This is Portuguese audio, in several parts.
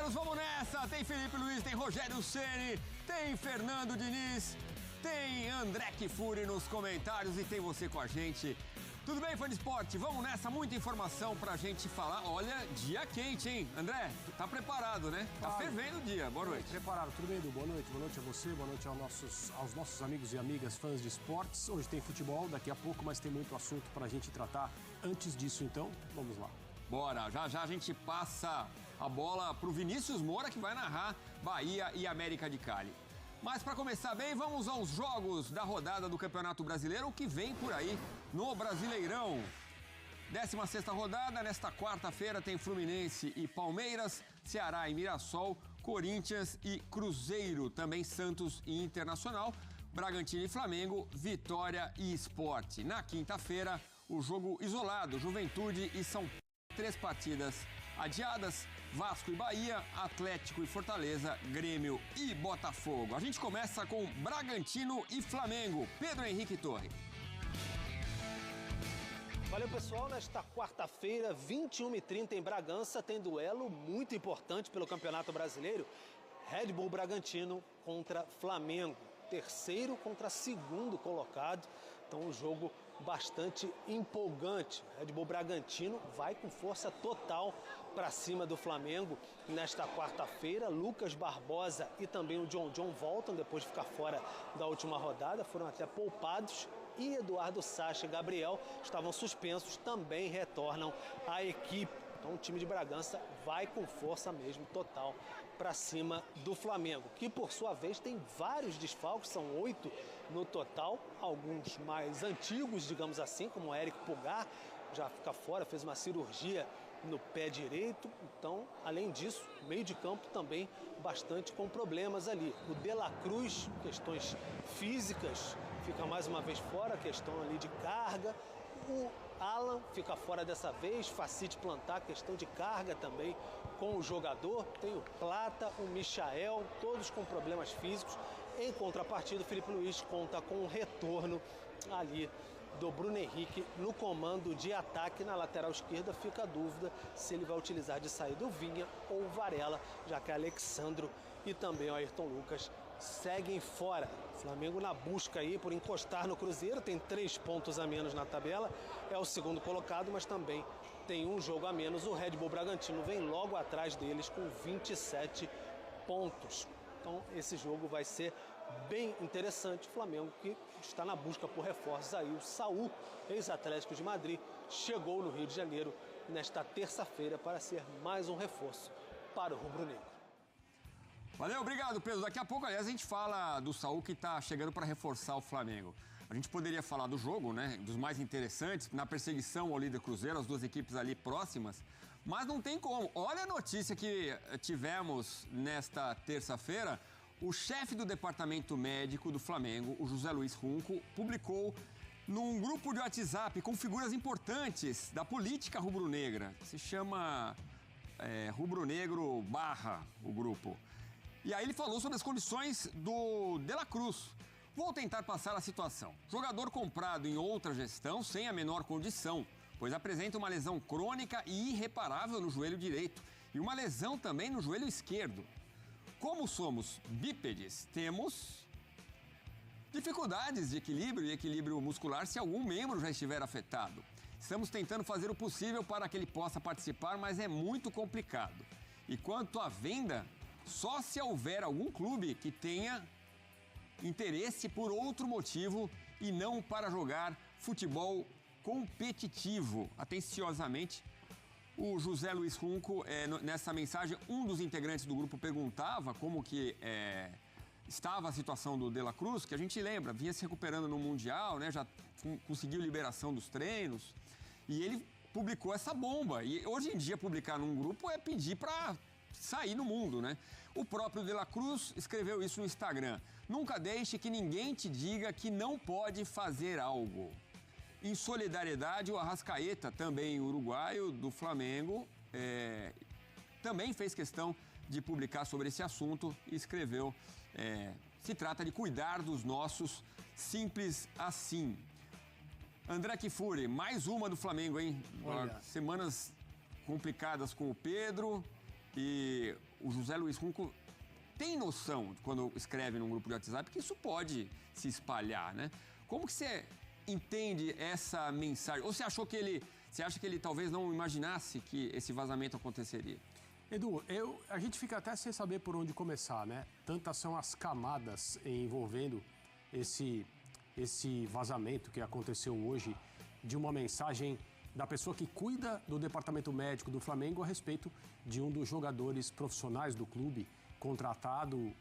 Flamengueiros, vamos nessa! Tem Felipe Luiz, tem Rogério Ceni, tem Fernando Diniz, tem André Kfouri nos comentários e tem você com a gente. Tudo bem, fã de esporte? Vamos nessa, muita informação pra gente falar. Olha, dia quente, hein? André, tá preparado, né? Tá fervendo o dia. Boa noite. Preparado, tudo bem, Edu? Boa noite a você, boa noite aos nossos amigos e amigas fãs de esportes. Hoje tem futebol, daqui a pouco, mas tem muito assunto pra gente tratar. Antes disso, então, vamos lá. Bora, já a gente passa a bola pro Vinícius Moura, que vai narrar Bahia e América de Cali. Mas para começar bem, vamos aos jogos da rodada do Campeonato Brasileiro, que vem por aí no Brasileirão. 16ª rodada, nesta quarta-feira tem Fluminense e Palmeiras, Ceará e Mirassol, Corinthians e Cruzeiro, também Santos e Internacional, Bragantino e Flamengo, Vitória e Sport. Na quinta-feira, o jogo isolado, Juventude e São Paulo. 3 partidas adiadas, Vasco e Bahia, Atlético e Fortaleza, Grêmio e Botafogo. A gente começa com Bragantino e Flamengo. Pedro Henrique Torre. Valeu, pessoal. Nesta quarta-feira, 21h30 em Bragança, tem duelo muito importante pelo Campeonato Brasileiro. Red Bull Bragantino contra Flamengo. Terceiro contra segundo colocado. Então, um jogo bastante empolgante. Red Bull Bragantino vai com força total para cima do Flamengo nesta quarta-feira. Lucas Barbosa e também o John voltam depois de ficar fora da última rodada, foram até poupados. E Eduardo Sacha e Gabriel estavam suspensos, também retornam à equipe. Então o time de Bragança vai com força mesmo, total, para cima do Flamengo, que por sua vez tem vários desfalques, são 8 no total, alguns mais antigos, digamos assim, como o Érico Pulgar, já fica fora, fez uma cirurgia no pé direito. Então, além disso, meio de campo também bastante com problemas ali. O De La Cruz, questões físicas, fica mais uma vez fora, questão ali de carga. O Alan fica fora dessa vez, Facite Plantar, questão de carga também com o jogador. Tem o Plata, o Michael, todos com problemas físicos. Em contrapartida, o Felipe Luiz conta com o retorno ali do Bruno Henrique no comando de ataque. Na lateral esquerda fica a dúvida se ele vai utilizar de saída o Vinha ou o Varela, já que Alexandro e também o Ayrton Lucas seguem fora. Flamengo na busca aí por encostar no Cruzeiro, tem 3 pontos a menos na tabela, é o segundo colocado, mas também tem um jogo a menos. O Red Bull Bragantino vem logo atrás deles com 27 pontos. Então esse jogo vai ser bem interessante. O Flamengo que está na busca por reforços aí. O Saúl, ex-Atlético de Madrid, chegou no Rio de Janeiro nesta terça-feira para ser mais um reforço para o rubro-negro. Valeu, obrigado, Pedro. Daqui a pouco, aliás, a gente fala do Saúl que está chegando para reforçar o Flamengo. A gente poderia falar do jogo, né? Dos mais interessantes, na perseguição ao líder Cruzeiro, as duas equipes ali próximas, mas não tem como. Olha a notícia que tivemos nesta terça-feira. O chefe do departamento médico do Flamengo, o José Luiz Runco, publicou num grupo de WhatsApp com figuras importantes da política rubro-negra. Se chama Rubro-Negro Barra, o grupo. E aí ele falou sobre as condições do De La Cruz. Vou tentar passar a situação. Jogador comprado em outra gestão sem a menor condição, pois apresenta uma lesão crônica e irreparável no joelho direito e uma lesão também no joelho esquerdo. Como somos bípedes, temos dificuldades de equilíbrio e equilíbrio muscular se algum membro já estiver afetado. Estamos tentando fazer o possível para que ele possa participar, mas é muito complicado. E quanto à venda, só se houver algum clube que tenha interesse por outro motivo e não para jogar futebol competitivo. Atenciosamente, o José Luiz Runco, nessa mensagem, um dos integrantes do grupo perguntava como que estava a situação do De La Cruz, que a gente lembra, vinha se recuperando no Mundial, né, já conseguiu liberação dos treinos, e ele publicou essa bomba. E hoje em dia publicar num grupo é pedir para sair no mundo, né? O próprio De La Cruz escreveu isso no Instagram. Nunca deixe que ninguém te diga que não pode fazer algo. Em solidariedade, o Arrascaeta, também uruguaio, do Flamengo, também fez questão de publicar sobre esse assunto e escreveu: se trata de cuidar dos nossos, simples assim. André Kfouri, mais uma do Flamengo, hein? Olha. Semanas complicadas com o Pedro e o José Luiz Runco tem noção, quando escreve num grupo de WhatsApp, que isso pode se espalhar, né? Como que você entende essa mensagem? Ou você acha que ele talvez não imaginasse que esse vazamento aconteceria? Edu, a gente fica até sem saber por onde começar, né? Tantas são as camadas envolvendo esse vazamento que aconteceu hoje de uma mensagem da pessoa que cuida do departamento médico do Flamengo a respeito de um dos jogadores profissionais do clube, contratado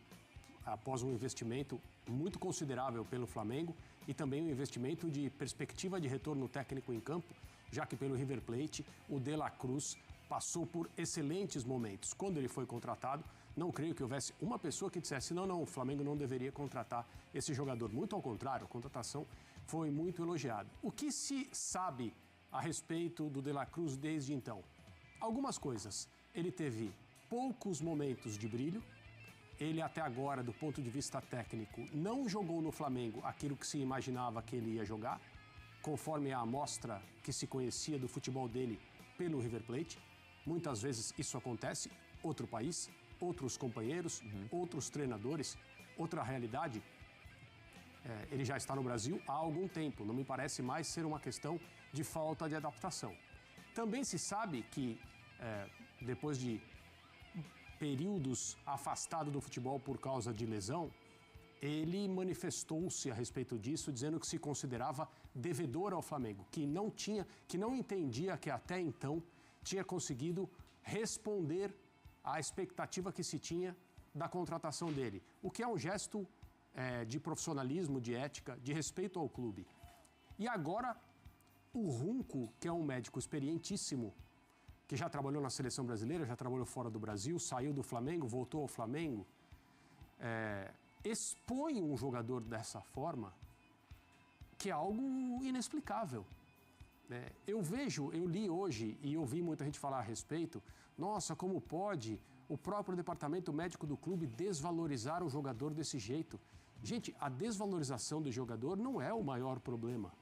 após um investimento muito considerável pelo Flamengo e também um investimento de perspectiva de retorno técnico em campo, já que pelo River Plate o De La Cruz passou por excelentes momentos. Quando ele foi contratado, não creio que houvesse uma pessoa que dissesse não, o Flamengo não deveria contratar esse jogador. Muito ao contrário, a contratação foi muito elogiada. O que se sabe a respeito do De La Cruz desde então? Algumas coisas. Ele teve poucos momentos de brilho. Ele até agora, do ponto de vista técnico, não jogou no Flamengo aquilo que se imaginava que ele ia jogar, conforme a amostra que se conhecia do futebol dele pelo River Plate. Muitas vezes isso acontece, outro país, outros companheiros, outros treinadores, outra realidade. Ele já está no Brasil há algum tempo, não me parece mais ser uma questão de falta de adaptação. Também se sabe que, depois de períodos afastado do futebol por causa de lesão, ele manifestou-se a respeito disso, dizendo que se considerava devedor ao Flamengo, que não entendia que até então tinha conseguido responder à expectativa que se tinha da contratação dele, o que é um gesto de profissionalismo, de ética, de respeito ao clube. E agora, o Runco, que é um médico experientíssimo, que já trabalhou na seleção brasileira, já trabalhou fora do Brasil, saiu do Flamengo, voltou ao Flamengo, expõe um jogador dessa forma, que é algo inexplicável. Eu li hoje e ouvi muita gente falar a respeito, nossa, como pode o próprio departamento médico do clube desvalorizar o jogador desse jeito? Gente, a desvalorização do jogador não é o maior problema.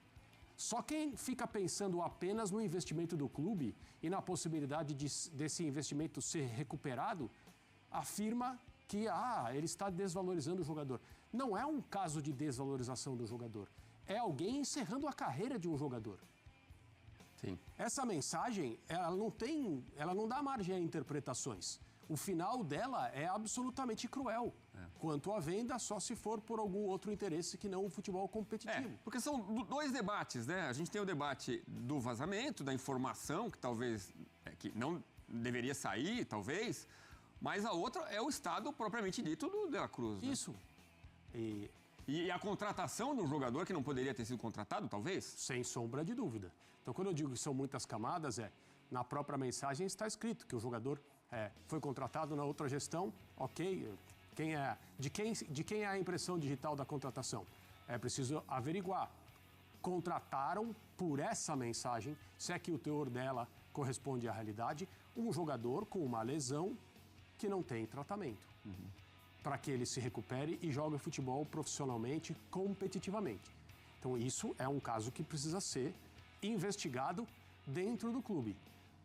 Só quem fica pensando apenas no investimento do clube e na possibilidade desse investimento ser recuperado, afirma que ele está desvalorizando o jogador. Não é um caso de desvalorização do jogador, é alguém encerrando a carreira de um jogador. Sim. Essa mensagem, ela não dá margem a interpretações. O final dela é absolutamente cruel. Quanto à venda, só se for por algum outro interesse que não o futebol competitivo. Porque são dois debates, né? A gente tem o debate do vazamento, da informação, que talvez que não deveria sair, talvez, mas a outra é o estado propriamente dito do De La Cruz. Né? Isso. E a contratação do jogador que não poderia ter sido contratado, talvez? Sem sombra de dúvida. Então, quando eu digo que são muitas camadas, na própria mensagem está escrito que o jogador foi contratado na outra gestão, ok. De quem é a impressão digital da contratação? É preciso averiguar. Contrataram por essa mensagem, se é que o teor dela corresponde à realidade, um jogador com uma lesão que não tem tratamento. Para que ele se recupere e jogue futebol profissionalmente, competitivamente. Então, isso é um caso que precisa ser investigado dentro do clube.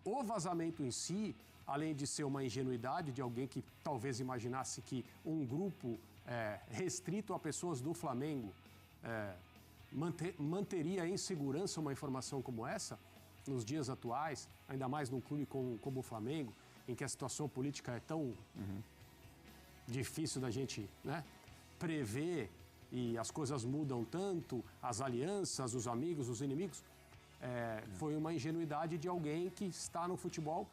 O vazamento em si, além de ser uma ingenuidade de alguém que talvez imaginasse que um grupo restrito a pessoas do Flamengo manteria em segurança uma informação como essa, nos dias atuais, ainda mais num clube como o Flamengo, em que a situação política é tão difícil da gente prever e as coisas mudam tanto, as alianças, os amigos, os inimigos. Foi uma ingenuidade de alguém que está no futebol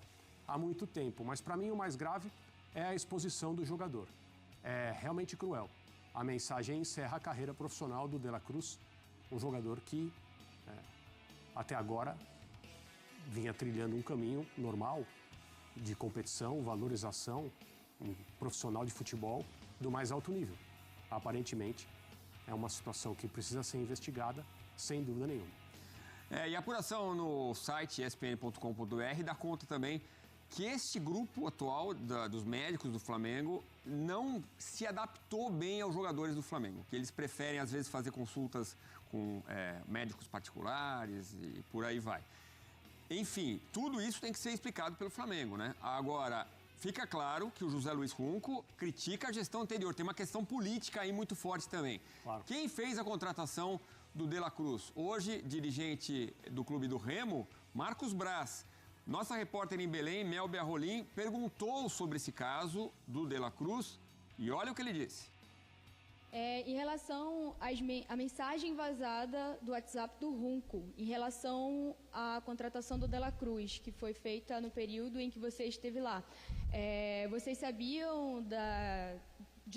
há muito tempo. Mas, para mim, o mais grave é a exposição do jogador. É realmente cruel. A mensagem encerra a carreira profissional do De La Cruz, um jogador que, até agora, vinha trilhando um caminho normal de competição, valorização, um profissional de futebol do mais alto nível. Aparentemente, é uma situação que precisa ser investigada, sem dúvida nenhuma. E a apuração no site espn.com.br dá conta também que este grupo atual dos médicos do Flamengo não se adaptou bem aos jogadores do Flamengo, que eles preferem, às vezes, fazer consultas com médicos particulares e por aí vai. Enfim, tudo isso tem que ser explicado pelo Flamengo, né? Agora, fica claro que o José Luiz Runco critica a gestão anterior. Tem uma questão política aí muito forte também. Claro. Quem fez a contratação do De La Cruz? Hoje, dirigente do Clube do Remo, Marcos Braz. Nossa repórter em Belém, Mel Bearrolim, perguntou sobre esse caso do De La Cruz e olha o que ele disse. Em relação à mensagem vazada do WhatsApp do Runco, em relação à contratação do De La Cruz, que foi feita no período em que você esteve lá, vocês sabiam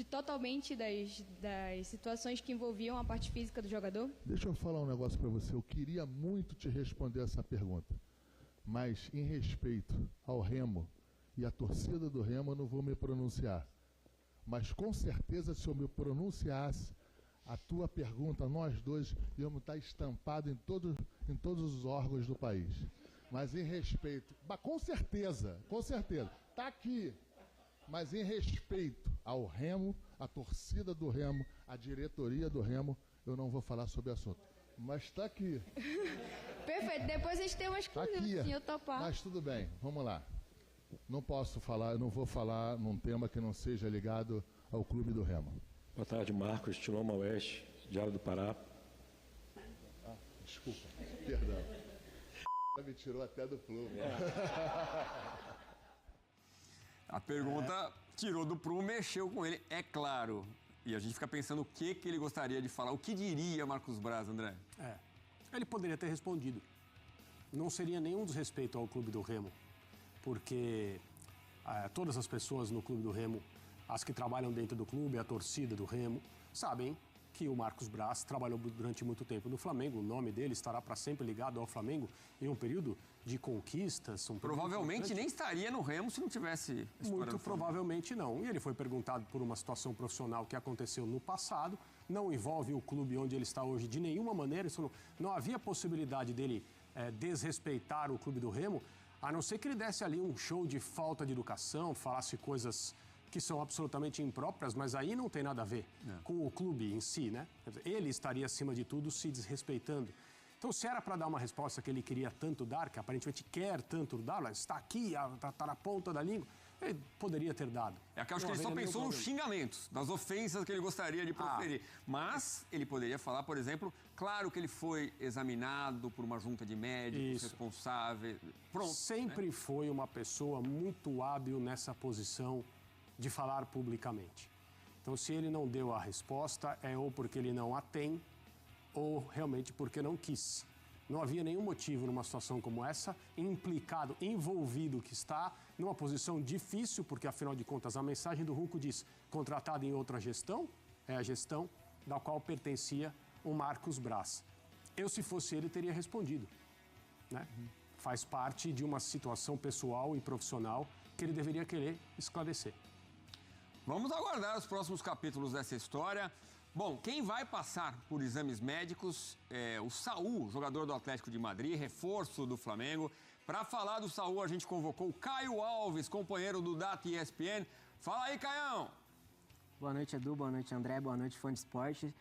totalmente das situações que envolviam a parte física do jogador? Deixa eu falar um negócio para você. Eu queria muito te responder essa pergunta, mas em respeito ao Remo e à torcida do Remo, eu não vou me pronunciar. Mas com certeza, se eu me pronunciasse, a tua pergunta, nós dois íamos estar estampados em todos os órgãos do país. Mas em respeito, com certeza, está aqui. Mas em respeito ao Remo, à torcida do Remo, à diretoria do Remo, eu não vou falar sobre o assunto. Mas está aqui. Perfeito, depois a gente tem uma exclusiva, se eu topar. Mas tudo bem, vamos lá. Não posso falar, eu não vou falar num tema que não seja ligado ao Clube do Remo. Boa tarde, Marcos, Tiloma Oeste, Diário do Pará. Desculpa, perdão. Me tirou até do plumo. A pergunta tirou do prumo, mexeu com ele, é claro. E a gente fica pensando o que ele gostaria de falar. O que diria Marcos Braz, André? Ele poderia ter respondido. Não seria nenhum desrespeito ao Clube do Remo, porque todas as pessoas no Clube do Remo, as que trabalham dentro do clube, a torcida do Remo, sabem que o Marcos Braz trabalhou durante muito tempo no Flamengo. O nome dele estará para sempre ligado ao Flamengo em um período de conquistas. Provavelmente nem estaria no Remo se não tivesse muito provavelmente não. E ele foi perguntado por uma situação profissional que aconteceu no passado. Não envolve o clube onde ele está hoje de nenhuma maneira. Isso não havia possibilidade dele desrespeitar o Clube do Remo, a não ser que ele desse ali um show de falta de educação, falasse coisas que são absolutamente impróprias, mas aí não tem nada a ver com o clube em si, né? Ele estaria, acima de tudo, se desrespeitando. Então, se era para dar uma resposta que ele queria tanto dar, que aparentemente quer tanto dar, está aqui, está na ponta da língua, ele poderia ter dado. É que eu acho que ele só pensou nos xingamentos, nas ofensas que ele gostaria de proferir. Mas ele poderia falar, por exemplo, claro que ele foi examinado por uma junta de médicos responsáveis. Pronto. Sempre foi uma pessoa muito hábil nessa posição de falar publicamente. Então, se ele não deu a resposta, é ou porque ele não a tem, ou realmente porque não quis. Não havia nenhum motivo numa situação como essa, implicado, envolvido que está, numa posição difícil, porque afinal de contas a mensagem do Runco diz contratado em outra gestão, é a gestão da qual pertencia o Marcos Braz. Eu, se fosse ele, teria respondido, né? Faz parte de uma situação pessoal e profissional que ele deveria querer esclarecer. Vamos aguardar os próximos capítulos dessa história. Bom, quem vai passar por exames médicos é o Saul, jogador do Atlético de Madrid, reforço do Flamengo. Para falar do Saul, a gente convocou o Caio Alves, companheiro do Data ESPN. Fala aí, Caião! Boa noite, Edu. Boa noite, André. Boa noite, fã de esporte.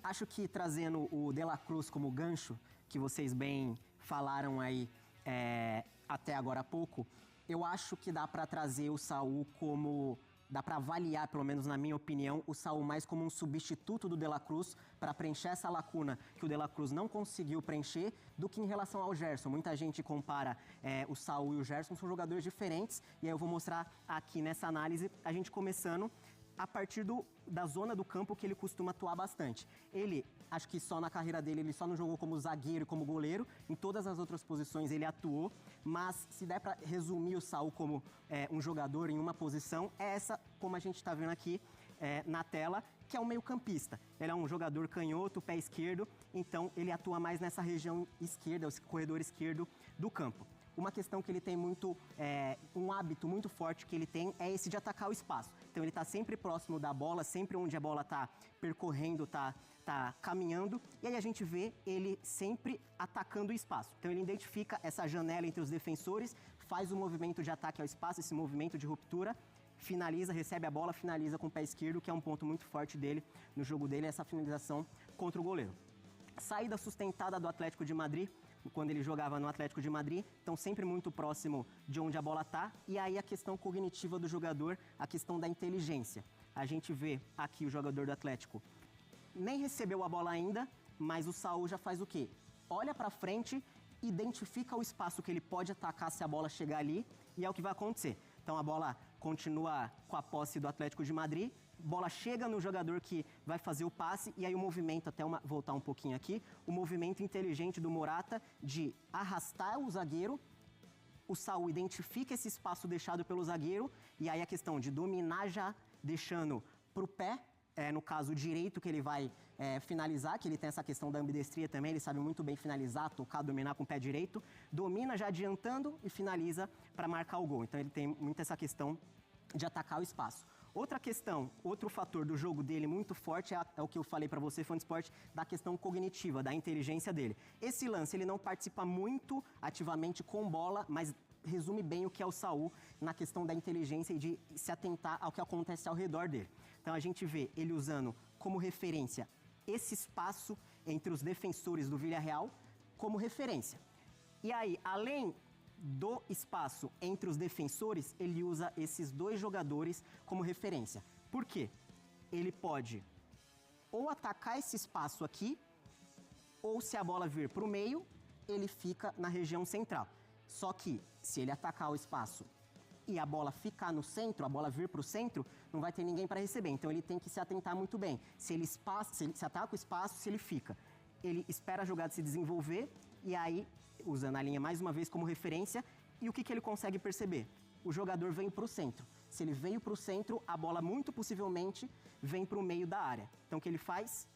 Acho que trazendo o De La Cruz como gancho, que vocês bem falaram aí até agora há pouco, eu acho que dá para trazer o Saul como... Dá para avaliar, pelo menos na minha opinião, o Saul mais como um substituto do De La Cruz para preencher essa lacuna que o De La Cruz não conseguiu preencher do que em relação ao Gerson. Muita gente compara o Saul e o Gerson, são jogadores diferentes. E aí eu vou mostrar aqui nessa análise, a gente começando a partir da zona do campo que ele costuma atuar bastante. Ele, acho que só na carreira dele, ele só não jogou como zagueiro e como goleiro. Em todas as outras posições ele atuou. Mas se der para resumir o Saul como um jogador em uma posição, é essa, como a gente está vendo aqui na tela, que é um meio-campista. Ele é um jogador canhoto, pé esquerdo, então ele atua mais nessa região esquerda, o corredor esquerdo do campo. Uma questão que ele tem muito, um hábito muito forte que ele tem é esse de atacar o espaço. Então ele está sempre próximo da bola, sempre onde a bola está percorrendo, está caminhando. E aí a gente vê ele sempre atacando o espaço. Então ele identifica essa janela entre os defensores, faz o movimento de ataque ao espaço, esse movimento de ruptura, finaliza, recebe a bola, finaliza com o pé esquerdo, que é um ponto muito forte dele no jogo dele, essa finalização contra o goleiro. Saída sustentada do Atlético de Madrid quando ele jogava no Atlético de Madrid, então sempre muito próximo de onde a bola está. E aí a questão cognitiva do jogador, a questão da inteligência. A gente vê aqui o jogador do Atlético, nem recebeu a bola ainda, mas o Saúl já faz o quê? Olha para frente, identifica o espaço que ele pode atacar se a bola chegar ali, e é o que vai acontecer. Então a bola continua com a posse do Atlético de Madrid, bola chega no jogador que vai fazer o passe, e aí o movimento, voltar um pouquinho aqui, o movimento inteligente do Morata de arrastar o zagueiro, o Saúl identifica esse espaço deixado pelo zagueiro, e aí a questão de dominar já, deixando pro pé, no caso direito que ele vai finalizar, que ele tem essa questão da ambidestria também, ele sabe muito bem finalizar, tocar, dominar com o pé direito, domina já adiantando e finaliza para marcar o gol. Então ele tem muito essa questão de atacar o espaço. Outra questão, outro fator do jogo dele muito forte é o que eu falei para você, fã de esporte, da questão cognitiva, da inteligência dele. Esse lance, ele não participa muito ativamente com bola, mas resume bem o que é o Saúl na questão da inteligência e de se atentar ao que acontece ao redor dele. Então a gente vê ele usando como referência esse espaço entre os defensores do Villarreal como referência. E aí, além do espaço entre os defensores, ele usa esses dois jogadores como referência. Por quê? Ele pode ou atacar esse espaço aqui, ou se a bola vir para o meio, ele fica na região central. Só que, se ele atacar o espaço e a bola ficar no centro, a bola vir para o centro, não vai ter ninguém para receber. Então ele tem que se atentar muito bem. Se ele se ataca o espaço, se ele fica. Ele espera a jogada se desenvolver e aí, usando a linha mais uma vez como referência, e o que ele consegue perceber? O jogador vem para o centro. Se ele veio para o centro, a bola muito possivelmente vem para o meio da área. Então o que ele faz?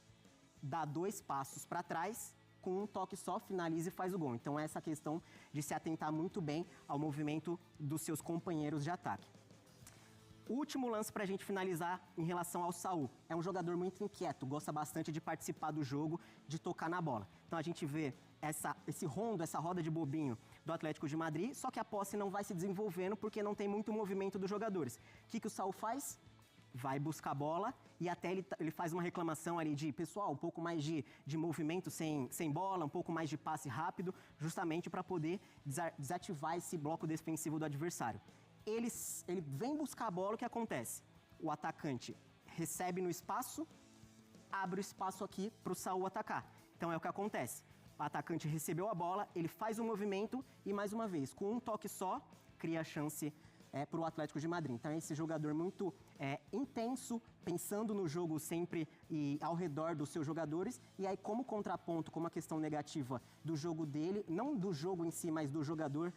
Dá 2 passos para trás, com um toque só, finaliza e faz o gol. Então essa questão de se atentar muito bem ao movimento dos seus companheiros de ataque. O último lance para a gente finalizar em relação ao Saúl. É um jogador muito inquieto, gosta bastante de participar do jogo, de tocar na bola. Então a gente vê esse rondo, essa roda de bobinho do Atlético de Madrid, só que a posse não vai se desenvolvendo porque não tem muito movimento dos jogadores. O que o Saúl faz? Vai buscar a bola e até ele faz uma reclamação ali de, pessoal, um pouco mais de movimento sem bola, um pouco mais de passe rápido, justamente para poder desativar esse bloco defensivo do adversário. Ele vem buscar a bola, o que acontece? O atacante recebe no espaço, abre o espaço aqui para o Saúl atacar. Então é o que acontece. O atacante recebeu a bola, ele faz o movimento e, mais uma vez, com um toque só, cria a chance para o Atlético de Madrid. Então é esse jogador muito intenso, pensando no jogo sempre e ao redor dos seus jogadores. E aí, como contraponto, como a questão negativa do jogo dele, não do jogo em si, mas do jogador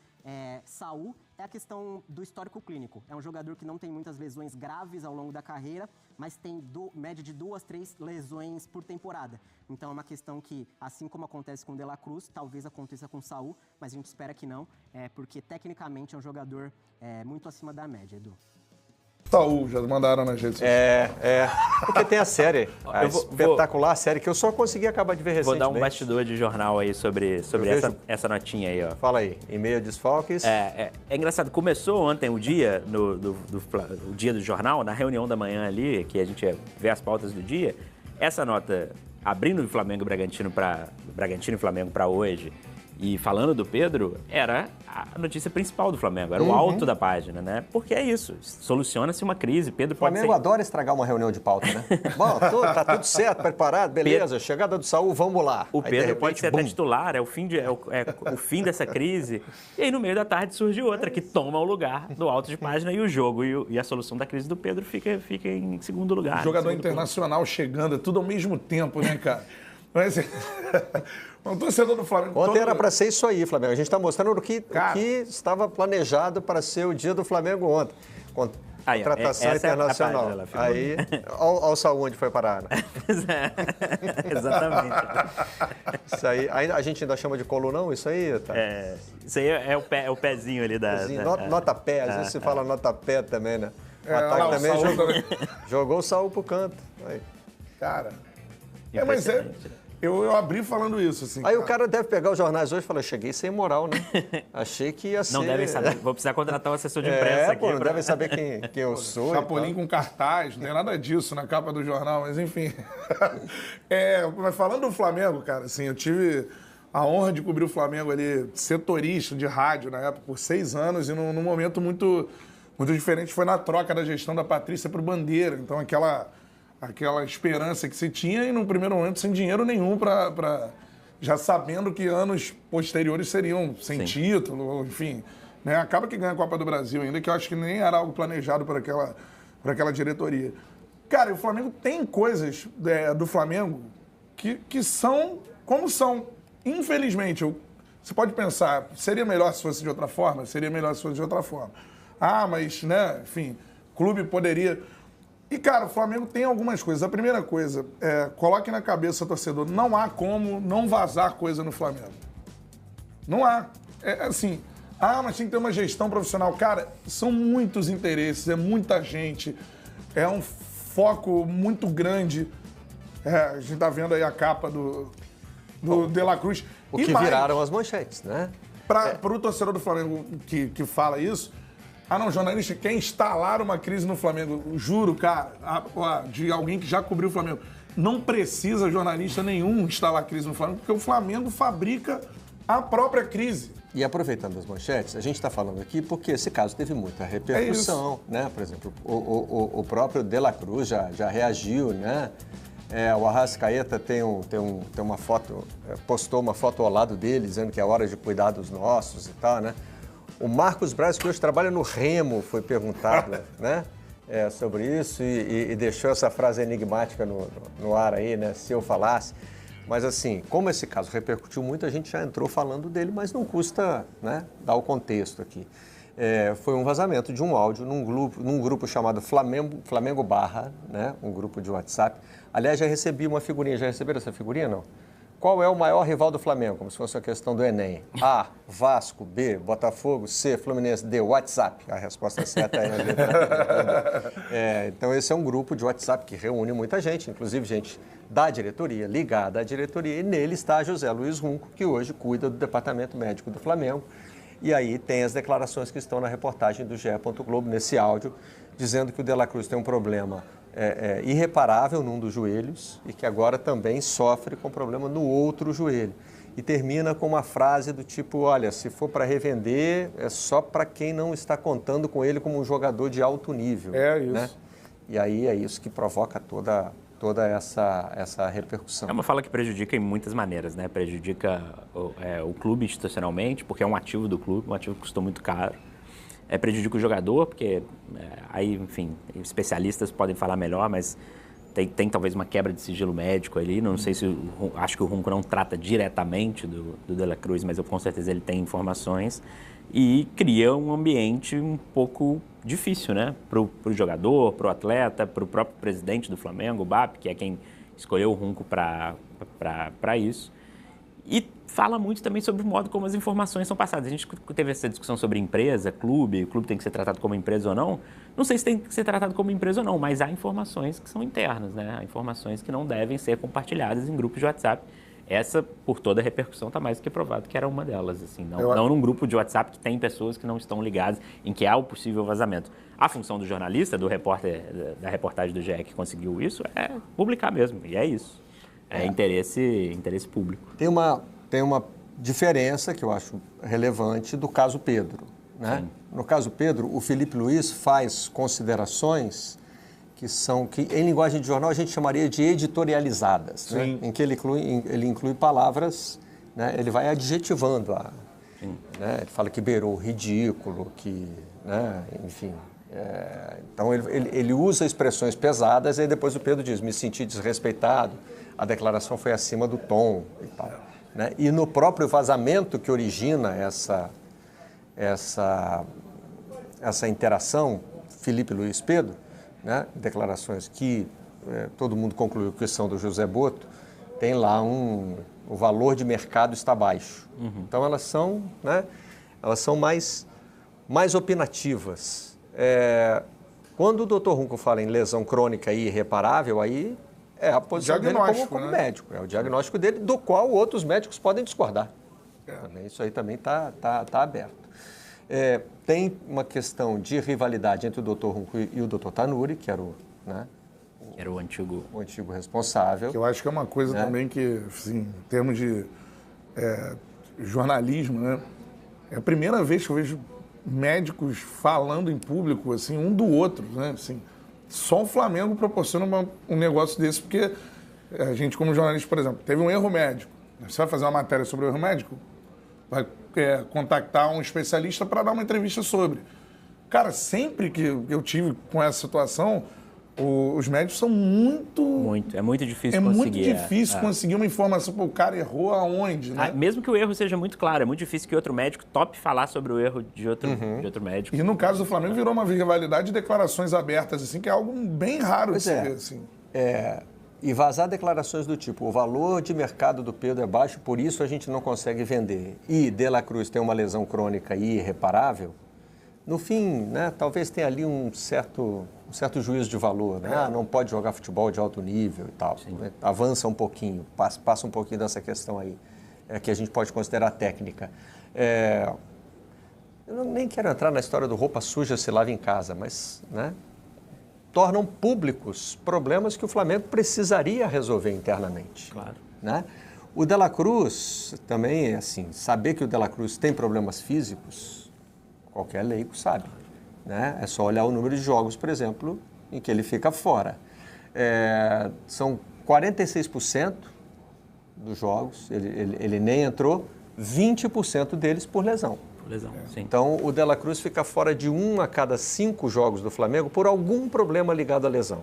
Saúl, é a questão do histórico clínico. É um jogador que não tem muitas lesões graves ao longo da carreira, mas tem média de 2, 3 lesões por temporada. Então é uma questão que, assim como acontece com o De La Cruz, talvez aconteça com o Saúl, mas a gente espera que não, porque tecnicamente é um jogador muito acima da média, Edu. Saúl, já mandaram nas redes sociais. Porque tem a série, a espetacular série, que eu só consegui acabar de ver recentemente. Vou dar um bastidor de jornal aí sobre essa notinha aí, ó. Fala aí, em meio a desfalques. É engraçado, começou ontem o dia, o dia do jornal, na reunião da manhã ali, que a gente vê as pautas do dia, essa nota abrindo o Flamengo e Flamengo para hoje, e falando do Pedro, era a notícia principal do Flamengo, era o alto da página, né? Porque é isso, soluciona-se uma crise, Pedro pode ser... O Flamengo adora estragar uma reunião de pauta, né? Bom, tá tudo certo, preparado, beleza, chegada do Saúl, vamos lá. O Pedro pode ser até titular, é o fim dessa crise. E aí no meio da tarde surge outra, que toma o lugar do alto de página e o jogo, e a solução da crise do Pedro fica em segundo lugar. Jogador internacional chegando, tudo ao mesmo tempo, né, cara? Mas, o torcedor do Flamengo... Ontem era para ser isso aí, Flamengo. A gente está mostrando o que estava planejado para ser o dia do Flamengo ontem. Contratação internacional. Aí, olha o Saúl onde foi parar. Né? Exatamente. Isso aí, a gente ainda chama de colunão, isso aí? Tá? Isso aí é o pezinho ali da... Nota pé, às vezes se fala nota pé também, né? O ataque também jogou o Saúl pro canto. Aí. Cara... mas eu abri falando isso, assim. Aí o cara deve pegar os jornais hoje e falar, cheguei sem moral, né? Achei que ia ser... Não devem saber, vou precisar contratar um assessor de imprensa aqui. Não devem saber quem eu sou. Chapolin com cartaz, não tem nada disso na capa do jornal, mas enfim. Mas falando do Flamengo, cara, assim, eu tive a honra de cobrir o Flamengo ali, setorista de rádio na época, por 6 anos, e num momento muito diferente, foi na troca da gestão da Patrícia para o Bandeira. Então, aquela esperança que se tinha, e num primeiro momento sem dinheiro nenhum, já sabendo que anos posteriores seriam sem título, enfim. Né? Acaba que ganha a Copa do Brasil ainda, que eu acho que nem era algo planejado por aquela diretoria. Cara, o Flamengo tem coisas do Flamengo que são como são. Infelizmente, você pode pensar, seria melhor se fosse de outra forma? Seria melhor se fosse de outra forma. Ah, mas, né, enfim, o clube poderia... E, cara, o Flamengo tem algumas coisas. A primeira coisa, coloque na cabeça, torcedor, não há como não vazar coisa no Flamengo. Não há. Assim, mas tem que ter uma gestão profissional. Cara, são muitos interesses, é muita gente, é um foco muito grande. A gente tá vendo aí a capa do De La Cruz. O que viraram as manchetes, né? Para o torcedor do Flamengo que fala isso, não, jornalista quer instalar uma crise no Flamengo. Juro, cara, de alguém que já cobriu o Flamengo. Não precisa jornalista nenhum instalar crise no Flamengo, porque o Flamengo fabrica a própria crise. E aproveitando as manchetes, a gente está falando aqui porque esse caso teve muita repercussão, né? Por exemplo, o próprio De La Cruz já reagiu, né? O Arrascaeta tem uma foto, postou uma foto ao lado dele, dizendo que é hora de cuidar dos nossos e tal, né? O Marcos Braz, que hoje trabalha no Remo, foi perguntado né, sobre isso e deixou essa frase enigmática no ar aí, né? Se eu falasse. Mas assim, como esse caso repercutiu muito, a gente já entrou falando dele, mas não custa, né, dar o contexto aqui. Foi um vazamento de um áudio num grupo chamado Flamengo Barra, né, um grupo de WhatsApp. Aliás, já recebi uma figurinha. Já receberam essa figurinha, não? Qual é o maior rival do Flamengo? Como se fosse uma questão do Enem. A, Vasco. B, Botafogo. C, Fluminense. D, WhatsApp. A resposta certa é a letra. Então, esse é um grupo de WhatsApp que reúne muita gente, inclusive gente da diretoria, ligada à diretoria, e nele está José Luiz Runco, que hoje cuida do departamento médico do Flamengo. E aí tem as declarações que estão na reportagem do GE. Globo, nesse áudio, dizendo que o De La Cruz tem um problema irreparável num dos joelhos e que agora também sofre com problema no outro joelho. E termina com uma frase do tipo, olha, se for para revender, é só para quem não está contando com ele como um jogador de alto nível. É isso. Né? E aí é isso que provoca toda essa repercussão. É uma fala que prejudica em muitas maneiras, né? Prejudica o clube institucionalmente, porque é um ativo do clube, um ativo que custou muito caro. Prejudica o jogador, porque aí, enfim, especialistas podem falar melhor, mas tem talvez uma quebra de sigilo médico ali. Não sei se... Acho que o Runco não trata diretamente do De La Cruz, mas com certeza ele tem informações. E cria um ambiente um pouco difícil, né? Para o jogador, para o atleta, para o próprio presidente do Flamengo, o BAP, que é quem escolheu o Runco para isso. E fala muito também sobre o modo como as informações são passadas. A gente teve essa discussão sobre empresa, clube, o clube tem que ser tratado como empresa ou não. Não sei se tem que ser tratado como empresa ou não, mas há informações que são internas, né? Há informações que não devem ser compartilhadas em grupos de WhatsApp. Essa, por toda a repercussão, está mais do que provado que era uma delas. Assim, não num grupo de WhatsApp que tem pessoas que não estão ligadas, em que há o possível vazamento. A função do jornalista, do repórter, da reportagem do GE que conseguiu isso, é publicar mesmo, e é isso. Interesse público. Tem uma diferença que eu acho relevante do caso Pedro. Né? No caso Pedro, o Felipe Luiz faz considerações que em linguagem de jornal a gente chamaria de editorializadas, né? Em que ele inclui palavras, né? Ele vai adjetivando, né? Ele fala que beirou ridículo, que, né? Enfim... Então ele usa expressões pesadas e aí depois o Pedro diz, me senti desrespeitado, a declaração foi acima do tom e tal. Né? E no próprio vazamento que origina essa interação, Felipe Luiz Pedro, né? Declarações que todo mundo concluiu que são do José Boto, tem lá o valor de mercado está baixo. Então elas são, né? Elas são mais opinativas. Quando o Dr. Runco fala em lesão crônica e irreparável, aí é a posição dele como médico. É o diagnóstico dele, do qual outros médicos podem discordar. Isso aí também está aberto. Tem uma questão de rivalidade entre o Dr. Runco e o Dr. Tanuri, que era era o antigo responsável. Que eu acho que é uma coisa também que, assim, em termos de jornalismo, né? É a primeira vez que eu vejo médicos falando em público, assim, um do outro, né? Assim, só o Flamengo proporciona um negócio desse, porque a gente, como jornalista, por exemplo, teve um erro médico. Você vai fazer uma matéria sobre o erro médico? Vai contactar um especialista para dar uma entrevista sobre. Cara, sempre que eu tive com essa situação, os médicos são é muito difícil conseguir. É muito difícil conseguir uma informação. Pô, o cara errou aonde, né? Mesmo que o erro seja muito claro, é muito difícil que outro médico tope falar sobre o erro de outro médico. E no caso do Flamengo virou uma rivalidade de declarações abertas, assim, que é algo bem raro de se ver, assim. E vazar declarações do tipo, o valor de mercado do Pedro é baixo, por isso a gente não consegue vender. E De La Cruz tem uma lesão crônica e irreparável. No fim, né, talvez tenha ali um certo juízo de valor, né? Não pode jogar futebol de alto nível e tal. Né? Avança um pouquinho, passa um pouquinho dessa questão aí, que a gente pode considerar técnica. Eu nem quero entrar na história do roupa suja se lava em casa, mas, né, tornam públicos problemas que o Flamengo precisaria resolver internamente. Claro. Né? O De La Cruz também, assim, saber que o De La Cruz tem problemas físicos, qualquer leigo sabe. Né? É só olhar o número de jogos, por exemplo, em que ele fica fora. São 46% dos jogos, ele nem entrou, 20% deles por lesão. Sim. Então, o De La Cruz fica fora de 1 a cada 5 jogos do Flamengo por algum problema ligado à lesão.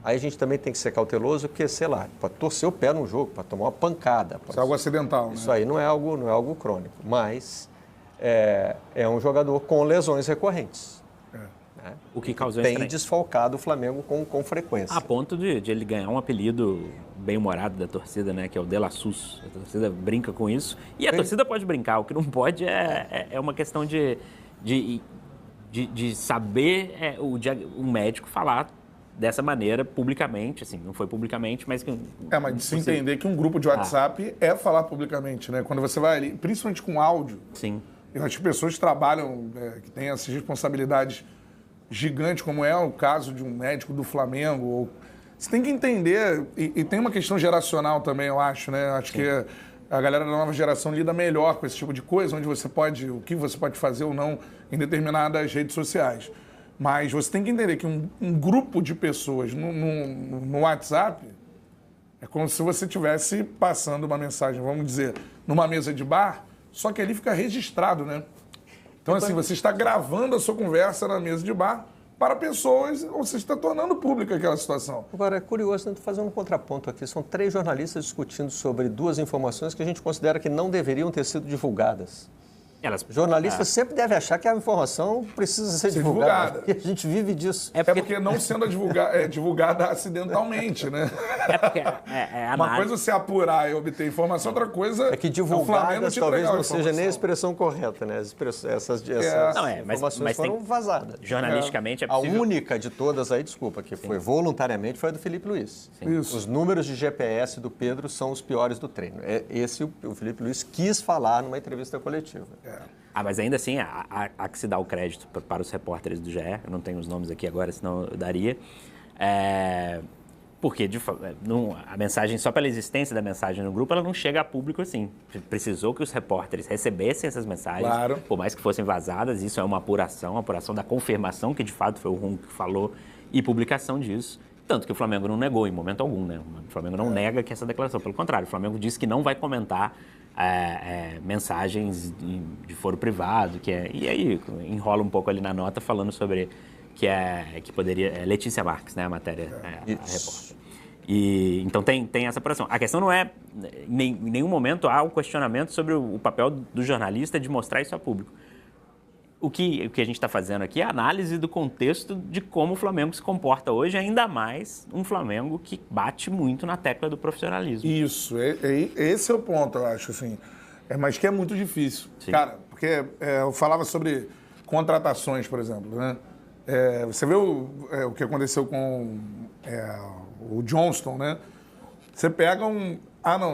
Aí a gente também tem que ser cauteloso, porque, sei lá, pode torcer o pé num jogo, pode tomar uma pancada. Isso é algo acidental, né? Isso aí não é algo crônico, mas é um jogador com lesões recorrentes. Né? O que causou tem desfalcado o Flamengo com frequência. A ponto de ele ganhar um apelido bem-humorado da torcida, né? Que é o De La Sus. A torcida brinca com isso. E a torcida pode brincar. O que não pode é uma questão de saber um médico falar dessa maneira publicamente, assim, não foi publicamente, mas que... mas de se entender que um grupo de WhatsApp é falar publicamente, né? Quando você vai ali, principalmente com áudio. Sim. Eu acho que pessoas que trabalham, que têm essas responsabilidades gigantes, como é o caso de um médico do Flamengo, você tem que entender, e tem uma questão geracional também, eu acho, né? Acho que a galera da nova geração lida melhor com esse tipo de coisa, onde o que você pode fazer ou não em determinadas redes sociais. Mas você tem que entender que um grupo de pessoas no WhatsApp é como se você estivesse passando uma mensagem, vamos dizer, numa mesa de bar, só que ali fica registrado, né? Então, assim, você está gravando a sua conversa na mesa de bar para pessoas, ou você está tornando pública aquela situação. Agora, é curioso, né? Estou fazendo um contraponto aqui. São 3 jornalistas discutindo sobre 2 informações que a gente considera que não deveriam ter sido divulgadas. Jornalistas sempre devem achar que a informação precisa ser divulgada. E a gente vive disso. É porque não sendo divulgada acidentalmente, né? Uma coisa é você apurar e obter informação, outra coisa é que divulgadas talvez não seja nem a expressão correta, né? Essas informações foram vazadas. Jornalisticamente é possível. A única de todas aí, desculpa, que foi voluntariamente, foi a do Felipe Luiz. Os números de GPS do Pedro são os piores do treino. Esse o Felipe Luiz quis falar numa entrevista coletiva. Mas ainda assim, há que se dar o crédito para os repórteres do GE. Eu não tenho os nomes aqui agora, senão eu daria. Porque a mensagem, só pela existência da mensagem no grupo, ela não chega a público assim. Precisou que os repórteres recebessem essas mensagens, por mais que fossem vazadas. Isso é uma apuração da confirmação que de fato foi o Ronco que falou e publicação disso. Tanto que o Flamengo não negou em momento algum, né? O Flamengo não nega que essa declaração. Pelo contrário, o Flamengo disse que não vai comentar mensagens de foro privado, e aí enrola um pouco ali na nota falando sobre que poderia... Letícia Marques, né, a matéria, a repórter. E, então tem essa apuração. A questão não é, em nenhum momento há um questionamento sobre o papel do jornalista de mostrar isso a público. O que a gente está fazendo aqui é a análise do contexto de como o Flamengo se comporta hoje, ainda mais um Flamengo que bate muito na tecla do profissionalismo. Isso, esse é o ponto, eu acho, assim. Mas que é muito difícil. Sim. Cara, porque eu falava sobre contratações, por exemplo, né? Você vê o que aconteceu com o Johnston, né? Você pega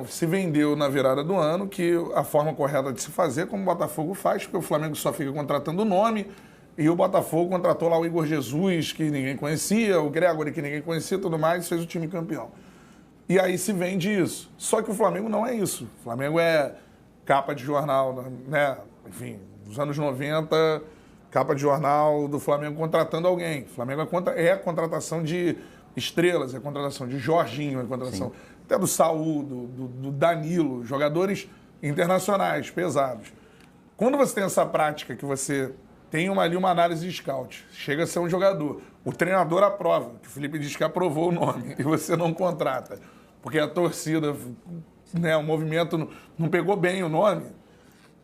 se vendeu na virada do ano, que a forma correta de se fazer, como o Botafogo faz, porque o Flamengo só fica contratando o nome, e o Botafogo contratou lá o Igor Jesus, que ninguém conhecia, o Gregory, que ninguém conhecia, tudo mais, fez o time campeão. E aí se vende isso. Só que o Flamengo não é isso. O Flamengo capa de jornal, né? Enfim, nos anos 90, capa de jornal do Flamengo contratando alguém. O Flamengo é a contratação de estrelas, é a contratação de Jorginho, é a contratação até do Saúl, do Danilo, jogadores internacionais, pesados. Quando você tem essa prática que você tem ali uma análise de scout, chega a ser um jogador, o treinador aprova, que o Felipe diz que aprovou o nome, e você não contrata, porque a torcida, né, o movimento não pegou bem o nome,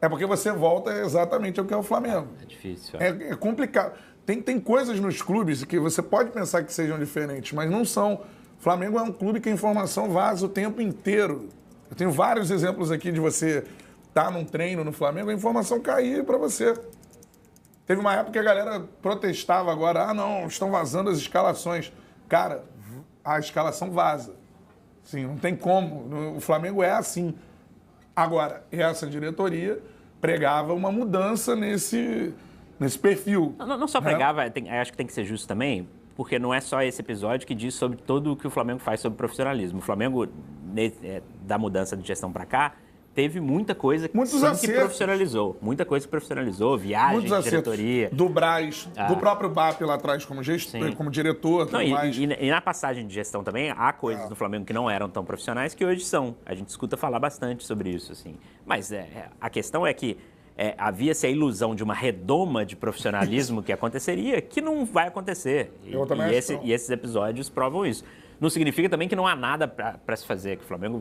é porque você volta exatamente ao que é o Flamengo. É difícil. É complicado. Tem coisas nos clubes que você pode pensar que sejam diferentes, mas não são. O Flamengo é um clube que a informação vaza o tempo inteiro. Eu tenho vários exemplos aqui de você estar num treino no Flamengo e a informação cair para você. Teve uma época que a galera protestava agora, não, estão vazando as escalações. Cara, a escalação vaza. Sim, não tem como. O Flamengo é assim. Agora, essa diretoria pregava uma mudança nesse perfil. Não só pregava, acho que tem que ser justo também, porque não é só esse episódio que diz sobre todo o que o Flamengo faz sobre profissionalismo. O Flamengo, da mudança de gestão para cá, teve muita coisa que profissionalizou. Muita coisa que profissionalizou, viagem, diretoria. Do Braz, do próprio BAP lá atrás como diretor. Não, e na passagem de gestão também, há coisas no Flamengo que não eram tão profissionais que hoje são. A gente escuta falar bastante sobre isso, assim. Mas a questão é que havia-se a ilusão de uma redoma de profissionalismo que aconteceria, que não vai acontecer. E esses episódios provam isso. Não significa também que não há nada para se fazer, que o Flamengo,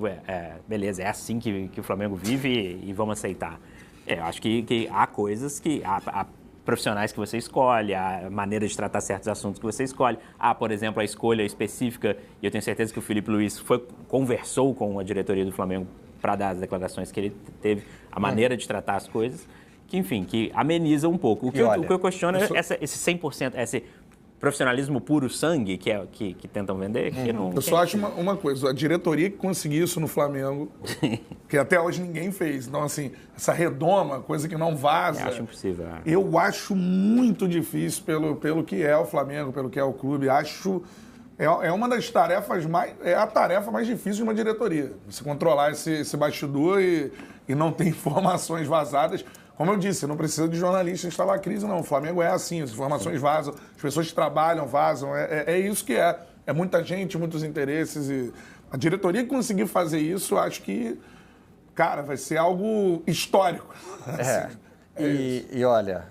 beleza, é assim que o Flamengo vive e vamos aceitar. Eu acho que há coisas que... Há profissionais que você escolhe, a maneira de tratar certos assuntos que você escolhe. Há, por exemplo, a escolha específica, e eu tenho certeza que o Felipe Luiz conversou com a diretoria do Flamengo para dar as declarações que ele teve, a maneira de tratar as coisas, que, enfim, que ameniza um pouco. O que eu questiono é esse 100%, esse profissionalismo puro sangue que tentam vender. Que não eu só acho uma coisa, a diretoria que conseguiu isso no Flamengo, que até hoje ninguém fez. Então, assim, essa redoma, coisa que não vaza. Eu acho impossível. Eu acho muito difícil pelo que é o Flamengo, pelo que é o clube. Acho... É uma das tarefas é a tarefa mais difícil de uma diretoria. Você controlar esse bastidor e não ter informações vazadas. Como eu disse, não precisa de jornalista instalar a crise, não. O Flamengo é assim, as informações vazam, as pessoas que trabalham vazam. É isso que é. É muita gente, muitos interesses. E a diretoria que conseguir fazer isso, acho que, cara, vai ser algo histórico. E olha,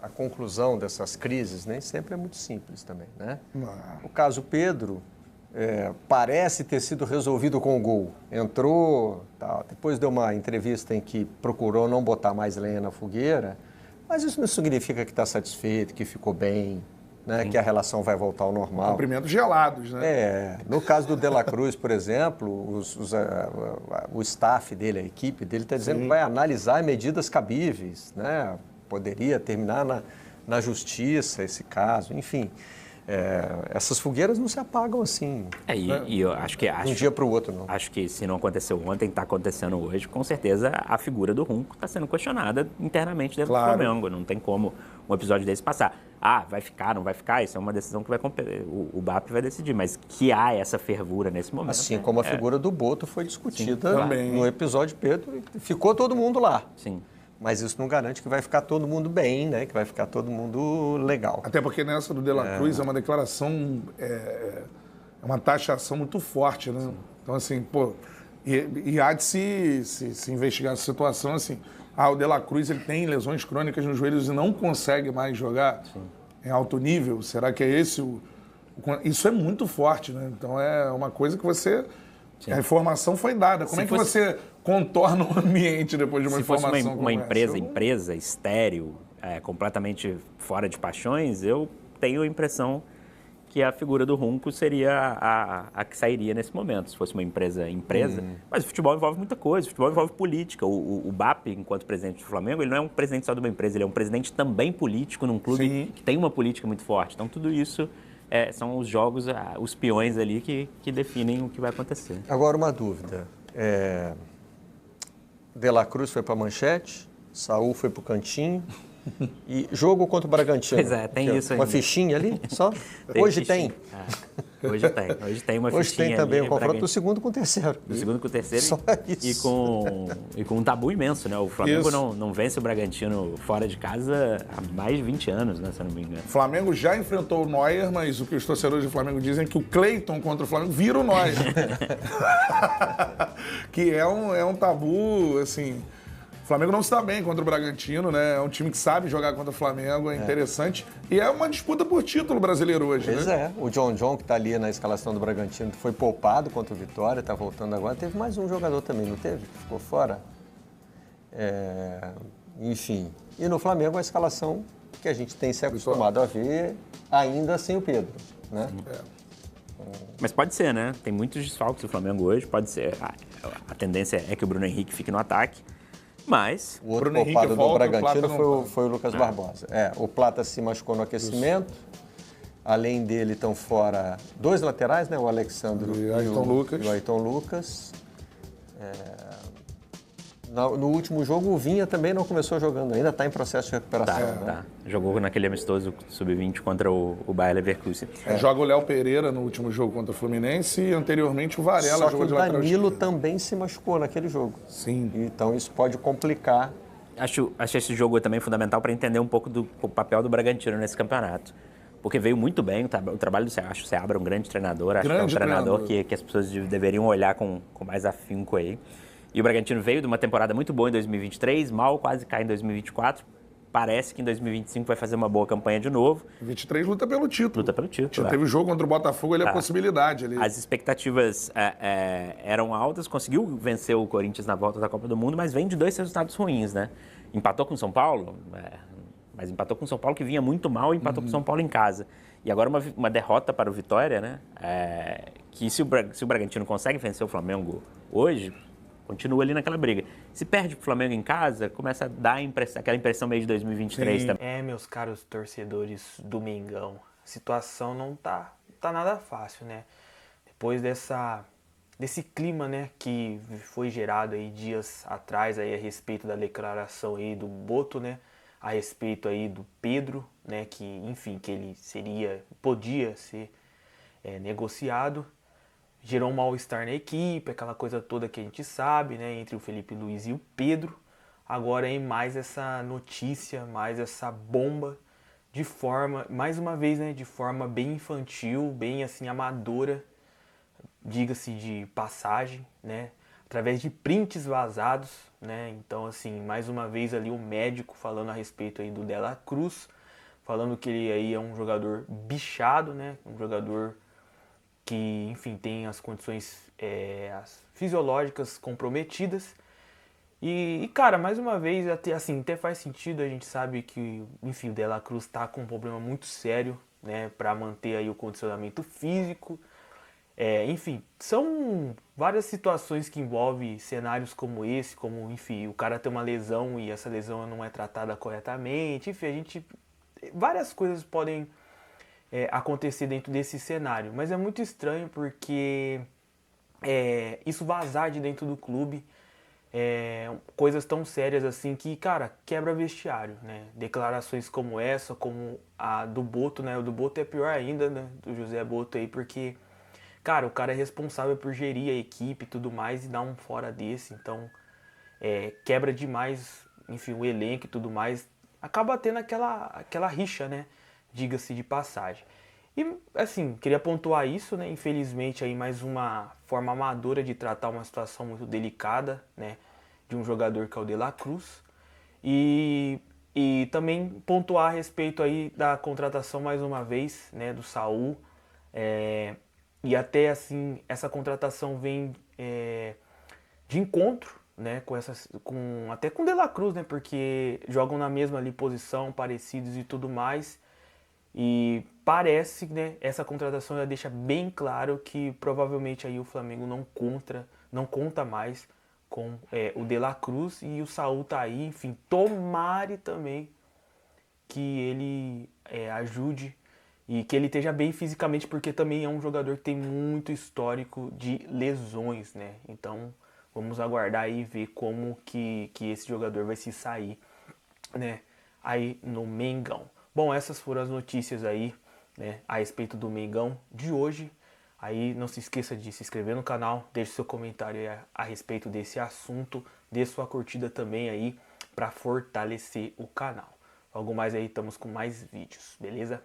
a conclusão dessas crises nem sempre é muito simples também, né? O caso Pedro parece ter sido resolvido com o gol. Entrou, tal, depois deu uma entrevista em que procurou não botar mais lenha na fogueira, mas isso não significa que está satisfeito, que ficou bem, né? Que a relação vai voltar ao normal. Cumprimentos gelados, né? No caso do De La Cruz, por exemplo, o staff dele, a equipe dele está dizendo que vai analisar medidas cabíveis, né? Poderia terminar na justiça esse caso, enfim. Essas fogueiras não se apagam assim. E eu acho que... de um dia para o outro, não. Acho que se não aconteceu ontem, está acontecendo hoje, com certeza a figura do Runco está sendo questionada internamente dentro do Flamengo. Não tem como um episódio desse passar. Vai ficar, não vai ficar, isso é uma decisão que o BAP vai decidir, mas que há essa fervura nesse momento. Assim como a figura do Boto foi discutida no episódio Pedro, ficou todo mundo lá. Sim. Mas isso não garante que vai ficar todo mundo bem, né? Que vai ficar todo mundo legal. Até porque nessa do De La Cruz é uma declaração, é uma taxação muito forte, né? Sim. Então, assim, e há de se investigar essa situação, assim, o De La Cruz ele tem lesões crônicas nos joelhos e não consegue mais jogar em alto nível. Será que é esse Isso é muito forte, né? Então, é uma coisa que você... Sim. A informação foi dada. Como é que você contorna o ambiente depois de uma informação? Se fosse uma empresa estéril, completamente fora de paixões, eu tenho a impressão que a figura do Runco seria a que sairia nesse momento, se fosse uma empresa. Mas o futebol envolve muita coisa, o futebol envolve política. O BAP, enquanto presidente do Flamengo, ele não é um presidente só de uma empresa, ele é um presidente também político num clube que tem uma política muito forte. Então, tudo isso... são os jogos, os peões ali que definem o que vai acontecer. Agora, uma dúvida. De La Cruz foi para a manchete, Saúl foi para o cantinho, E jogo contra o Bragantino. Pois é, tem isso Uma ainda. fichinha ali só? Hoje tem. Hoje tem. Hoje tem uma Hoje fichinha tem também ali, o confronto Bragantino. do segundo com o terceiro. Do segundo com o terceiro. Só isso. E com um tabu imenso, né? O Flamengo Isso. não vence o Bragantino fora de casa há mais de 20 anos, né? Se eu não me engano. O Flamengo já enfrentou o Neuer, mas o que os torcedores do Flamengo dizem é que o Cleiton contra o Flamengo vira o Neuer. Que é um tabu, assim... O Flamengo não se dá bem contra o Bragantino, né? É um time que sabe jogar contra o Flamengo, é interessante. E é uma disputa por título brasileiro hoje, Pois né? é. O John, que está ali na escalação do Bragantino, foi poupado contra o Vitória, está voltando agora. Teve mais um jogador também, não teve? Ficou fora. Enfim. E no Flamengo a escalação que a gente tem se acostumado a ver, ainda sem o Pedro, né? Mas pode ser, né? Tem muitos desfalques do Flamengo hoje. Pode ser. A tendência é que o Bruno Henrique fique no ataque. Mas O outro Bruno Henrique poupado do volta, o Bragantino Plata não foi o Lucas Barbosa. O Plata se machucou no aquecimento. Além dele estão fora 2 laterais, né? O Alexandre E Ayrton Lucas. E o Ayrton Lucas. No último jogo, o Vinha também não começou jogando, ainda está em processo de recuperação. tá. Jogou naquele amistoso sub-20 contra o Bayer Leverkusen. Joga o Léo Pereira no último jogo contra o Fluminense e anteriormente o Varela Só que jogou o de lateral Danilo esquerdo. também se machucou naquele jogo. Sim. Então isso pode complicar. Acho esse jogo também fundamental para entender um pouco do papel do Bragantino nesse campeonato. Porque veio muito bem o trabalho do Seabra. O Seabra é um grande treinador. Acho Grande que é um treinador treinador. que as pessoas deveriam olhar com mais afinco aí. E o Bragantino veio de uma temporada muito boa em 2023, mal quase cai em 2024. Parece que em 2025 vai fazer uma boa campanha de novo. 23 luta pelo título. Luta pelo título. Já teve jogo contra o Botafogo, ele é a possibilidade ali. As expectativas eram altas, conseguiu vencer o Corinthians na volta da Copa do Mundo, mas vem de 2 resultados ruins, né? Empatou com o São Paulo, mas empatou com o São Paulo que vinha muito mal e empatou com o São Paulo em casa. E agora uma derrota para o Vitória, né? Que se o Bragantino consegue vencer o Flamengo hoje, continua ali naquela briga. Se perde pro Flamengo em casa, começa a dar aquela impressão meio de 2023 também. Meus caros torcedores do Mengão, a situação não tá nada fácil, né? Depois desse clima, né, que foi gerado aí dias atrás aí a respeito da declaração aí do Boto, né? A respeito aí do Pedro, né, que enfim, que ele podia ser negociado. Gerou um mal-estar na equipe, aquela coisa toda que a gente sabe, né, entre o Felipe Luiz e o Pedro. Agora é mais essa notícia, mais essa bomba de forma, mais uma vez, né, de forma bem infantil, bem assim amadora, diga-se de passagem, né, através de prints vazados, né. Então assim, mais uma vez ali o médico falando a respeito aí do Dela Cruz, falando que ele aí é um jogador bichado, né, um jogador que, enfim, tem as condições as fisiológicas comprometidas. E, cara, mais uma vez, até faz sentido, a gente sabe que, enfim, o Dela Cruz está com um problema muito sério, né, para manter aí o condicionamento físico. Enfim, são várias situações que envolvem cenários como esse, como, enfim, o cara tem uma lesão e essa lesão não é tratada corretamente, enfim, várias coisas podem acontecer dentro desse cenário, mas é muito estranho porque isso vazar de dentro do clube, coisas tão sérias assim que, cara, quebra vestiário, né? Declarações como essa, como a do Boto, né? O do Boto é pior ainda, né? Do José Boto aí, porque, cara, o cara é responsável por gerir a equipe e tudo mais e dar um fora desse, então quebra demais, enfim, o elenco e tudo mais, acaba tendo aquela rixa, né? Diga-se de passagem. E, assim, queria pontuar isso, né? Infelizmente, aí mais uma forma amadora de tratar uma situação muito delicada, né? De um jogador que é o De La Cruz. E também pontuar a respeito aí da contratação, mais uma vez, né? Do Saul. E até, assim, essa contratação vem de encontro, né? Até com o De La Cruz, né? Porque jogam na mesma ali posição, parecidos e tudo mais. E parece, né, essa contratação já deixa bem claro que provavelmente aí o Flamengo não conta mais com o De La Cruz e o Saul tá aí, enfim, tomare também que ele ajude e que ele esteja bem fisicamente, porque também é um jogador que tem muito histórico de lesões, né? Então vamos aguardar aí e ver como que esse jogador vai se sair, né? aí no Mengão. Bom, essas foram as notícias aí, né, a respeito do Mengão de hoje. Aí não se esqueça de se inscrever no canal, deixe seu comentário aí a respeito desse assunto, dê sua curtida também aí para fortalecer o canal. Logo mais aí estamos com mais vídeos, beleza?